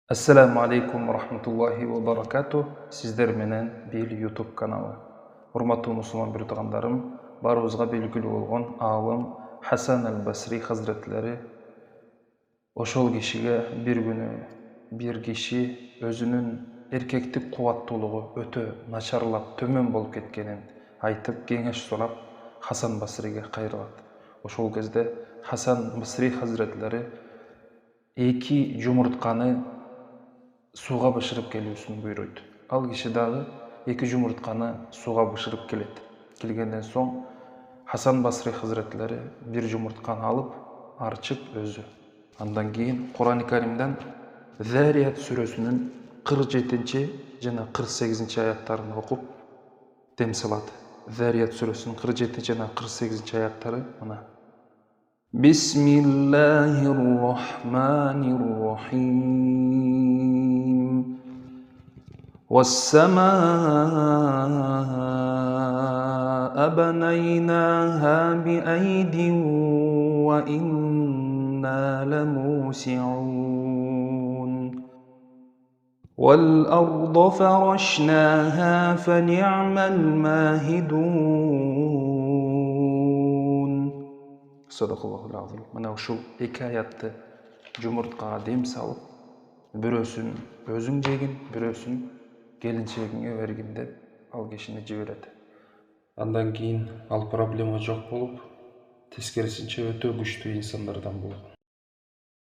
Assalamu alaikum wa rahmatullahi wa barakatuh. Sizler menen Bil YouTube kanalı. Урматтуу мусулман биртугандарым, барыбызга белгилүү болгон аалым Хасан аль-Басри хазретлери ошол кишиге бир күнү бир киши өзүнүн эркектик кубаттуулугу өтө начарлап төмөн болуп кеткенин айтып кеңеш сурап Хасан Басриге кайрылат. Ошол кезде Хасан Басри хазретлери эки жумуртканы сууга бышырып келүүсүн буйруйт. Ал киши дагы эки жумуртканы сууга бышырып келет. Келгенден соң Хасан Басри хазретлери бир жумуртканы алып, арчып өзү. Андан кийин Кур'ан-ы Каримден Зарият сүрөсүнүн 47 жана 48 аяттарын окуп дем салат. Зарият сүрөсүнүн 47 жана 48 аяттары мына. Бисмиллахир-рахманир-рахим. والسماء بنيناها بأيد وإنا لموسعون والأرض فرشناها فنعم الماهدون. Sadaqallahul azim. Mana ушул эки аятты жумурткага дем салып, бирөөсүн өзүң жегин, бирөөсүн келинчегиңе бергин деп ал кишини жиберет. Андан кийин ал проблема жок болуп, тескерисинче өтө күчтүү инсандардан болгон.